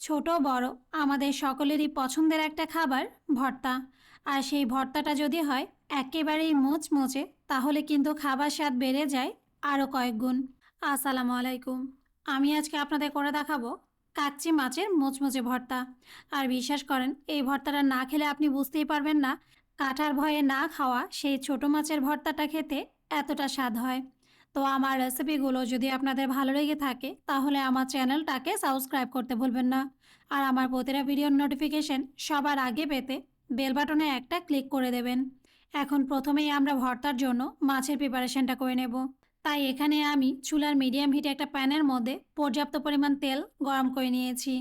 ছোট বড় আমাদের সকলেরই পছন্দের একটা খাবার ভর্তা। আর সেই ভর্তাটা যদি হয় একেবারেই মোচমোচে, তাহলে কিন্তু খাবার স্বাদ বেড়ে যায় আরও কয়েক গুণ। আসসালামু আলাইকুম। আমি আজকে আপনাদের করে দেখাবো কাচ্চি মাছের মোচমোচে ভর্তা। আর বিশ্বাস করেন, এই ভর্তাটা না খেলে আপনি বুঝতেই পারবেন না কাঁটার ভয়ে না খাওয়া সেই ছোট মাছের ভর্তাটা খেতে এতটা স্বাদ হয়। তো আমার রেসিপিগুলো যদি আপনাদের ভালো লেগে থাকে তাহলে আমার চ্যানেলটাকে সাবস্ক্রাইব করতে ভুলবেন না। আর আমার প্রতিটা ভিডিওর নোটিফিকেশন সবার আগে পেতে বেল বাটনে একটা ক্লিক করে দেবেন। এখন প্রথমেই আমরা ভর্তার জন্য মাছের প্রিপারেশনটা করে নেব। তাই এখানে আমি চুলার মিডিয়াম হিটে একটা প্যানের মধ্যে পর্যাপ্ত পরিমাণ তেল গরম করে নিয়েছি।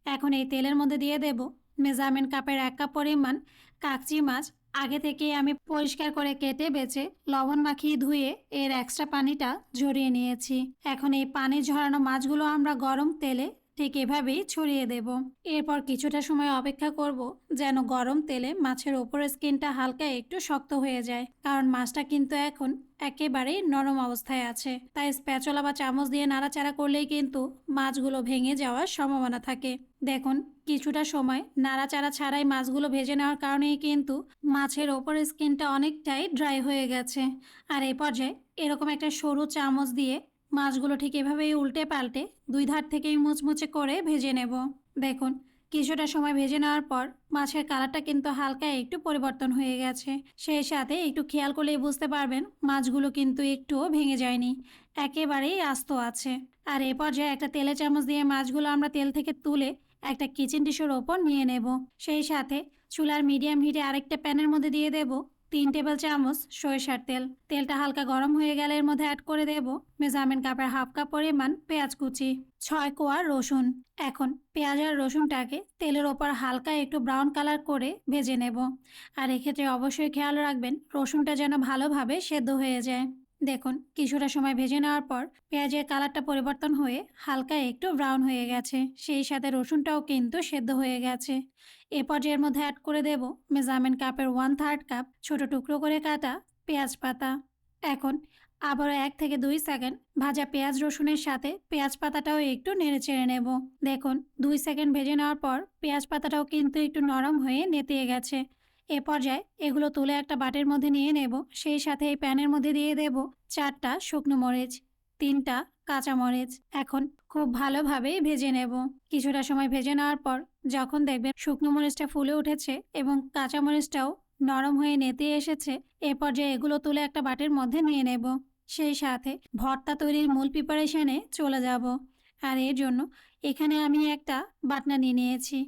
এখন এই তেলের মধ্যে দিয়ে দেব মেজারমেন্ট কাপের 1 কাপ পরিমাণ কাচ্চি মাছ। আগে থেকেই আমি পরিষ্কার করে কেটে বেছে লবণ মাখিয়ে ধুয়ে এর এক্সট্রা পানিটা ঝরিয়ে নিয়েছি। এখন এই পানি ঝরানো মাছগুলো আমরা গরম তেলে ঠিক এভাবেই ছড়িয়ে দেব। এরপর কিছুটা সময় অপেক্ষা করব যেন গরম তেলে মাছের ওপরের স্কিনটা হালকা একটু শক্ত হয়ে যায়, কারণ মাছটা কিন্তু এখন একেবারেই নরম অবস্থায় আছে। তাই স্প্যাচুলা বা চামচ দিয়ে নাড়াচাড়া করলেই কিন্তু মাছগুলো ভেঙে যাওয়ার সম্ভাবনা থাকে। দেখুন, কিছুটা সময় নাড়াচাড়া ছাড়াই মাছগুলো ভেজে নেওয়ার কারণেই কিন্তু মাছের ওপরের স্কিনটা অনেকটাই ড্রাই হয়ে গেছে। আর এই পর্যায়ে এরকম একটা সরু চামচ দিয়ে মাছগুলো ঠিক এভাবেই উল্টে পাল্টে দুই ধার থেকেই মুচমুচে করে ভেজে নেব। দেখুন, কিছুটা সময় ভেজে নেওয়ার পর মাছের কালারটা কিন্তু হালকা একটু পরিবর্তন হয়ে গেছে। সেই সাথে একটু খেয়াল করলেই বুঝতে পারবেন মাছগুলো কিন্তু একটুও ভেঙে যায়নি, একেবারেই আস্ত আছে। আর এ পর্যায়ে একটা তেলের চামচ দিয়ে মাছগুলো আমরা তেল থেকে তুলে একটা কিচেন টিস্যুর ওপর নিয়ে নেব। সেই সাথে চুলার মিডিয়াম হিটে আরেকটা প্যানের মধ্যে দিয়ে দেব 3 টেবিল চামচ সরিষার তেল। তেলটা হালকা গরম হয়ে গেলে এর মধ্যে অ্যাড করে দেব মেজারমেন্ট কাপের 1/2 কাপ পরিমাণ পেঁয়াজ কুচি, 6 কোয়া রসুন। এখন পেঁয়াজ আর রসুনটাকে তেলের ওপর হালকা একটু ব্রাউন কালার করে ভেজে নেব। আর এক্ষেত্রে অবশ্যই খেয়াল রাখবেন রসুনটা যেন ভালোভাবে সেদ্ধ হয়ে যায়। দেখুন, কিছুটা সময় ভেজে নেওয়ার পর পেঁয়াজের কালারটা পরিবর্তন হয়ে হালকা একটু ব্রাউন হয়ে গেছে, সেই সাথে রসুনটাও কিন্তু সেদ্ধ হয়ে গেছে। এ পর্যায়ের মধ্যে অ্যাড করে দেব মেজারমেন্ট কাপের 1/3 কাপ ছোট টুকরো করে কাটা পেঁয়াজ পাতা। এখন আবারও 1 থেকে 2 সেকেন্ড ভাজা পেঁয়াজ রসুনের সাথে পেঁয়াজ পাতাটাও একটু নেড়ে চেড়ে নেব। দেখুন, 2 সেকেন্ড ভেজে নেওয়ার পর পেঁয়াজ পাতাটাও কিন্তু একটু নরম হয়ে নেতিয়ে গেছে। এ পর্যায়ে এগুলো তুলে একটা বাটির মধ্যে নিয়ে নেব। সেই সাথে এই প্যানের মধ্যে দিয়ে দেব 4টা শুকনো মরিচ, 3টা কাঁচা মরিচ। এখন খুব ভালোভাবেই ভেজে নেব। কিছুটা সময় ভেজে নেওয়ার পর যখন দেখবেন শুকনো মরিচটা ফুলে উঠেছে এবং কাঁচা মরিচটাও নরম হয়ে নেতিয়ে এসেছে, এ পর্যায়ে এগুলো তুলে একটা বাটির মধ্যে নিয়ে নেব। সেই সাথে ভর্তা তৈরির মূল প্রিপারেশনে চলে যাব। আর এর জন্য এখানে আমি একটা বাটনা নিয়ে নিয়েছি।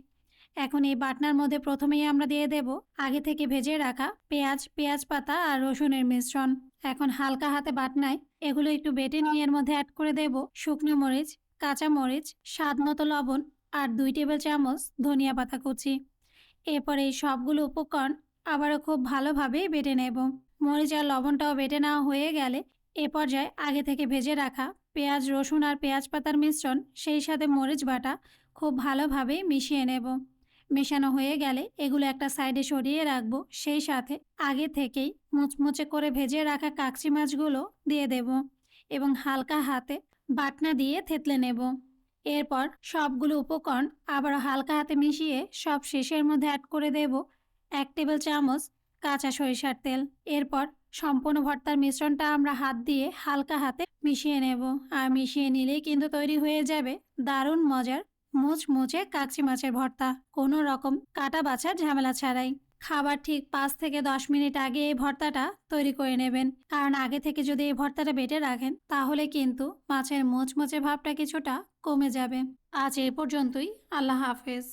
এখন এই বাটনার মধ্যে প্রথমেই আমরা দিয়ে দেব আগে থেকে ভেজে রাখা পেঁয়াজ, পেঁয়াজ পাতা আর রসুনের মিশ্রণ। এখন হালকা হাতে বাটনায় এগুলো একটু বেটে নিয়ে এর মধ্যে অ্যাড করে দেব শুকনো মরিচ, কাঁচা মরিচ, স্বাদ মতো লবণ আর 2 টেবিল চামচ ধনিয়া পাতা কুচি। এরপর এই সবগুলো উপকরণ আবারও খুব ভালোভাবে বেটে নেব। মরিচ আর লবণটাও বেটে নেওয়া হয়ে গেলে এ পর্যায়ে আগে থেকে ভেজে রাখা পেঁয়াজ, রসুন আর পেঁয়াজ পাতার মিশ্রণ, সেই সাথে মরিচ বাটা খুব ভালোভাবে মিশিয়ে নেব। মেশানো হয়ে গেলে এগুলো একটা সাইডে সরিয়ে রাখবো। সেই সাথে আগে থেকেই মুচমুচে করে ভেজে রাখা কাচ্চি মাছগুলো দিয়ে দেব এবং হালকা হাতে বাটনা দিয়ে থেতলে নেব। এরপর সবগুলো উপকরণ আবারও হালকা হাতে মিশিয়ে সব শেষের মধ্যে অ্যাড করে দেব 1 টেবিল চামচ কাঁচা সরিষার তেল। এরপর সম্পূর্ণ ভর্তার মিশ্রণটা আমরা হাত দিয়ে হালকা হাতে মিশিয়ে নেব। আর মিশিয়ে নিলেই কিন্তু তৈরি হয়ে যাবে দারুণ মজার মুচমুচে কাচ্চি মাছের ভর্তা, কোনো রকম কাটা বাছার ঝামেলা ছাড়াই। খাবার ঠিক 5 থেকে 10 মিনিট আগে এই ভর্তাটা তৈরি করে নেবেন, কারণ আগে থেকে যদি এই ভর্তাটা বেটে রাখেন তাহলে কিন্তু মাছের মুচমুচে ভাবটা কিছুটা কমে যাবে। আজ এই পর্যন্তই। আল্লাহ হাফেজ।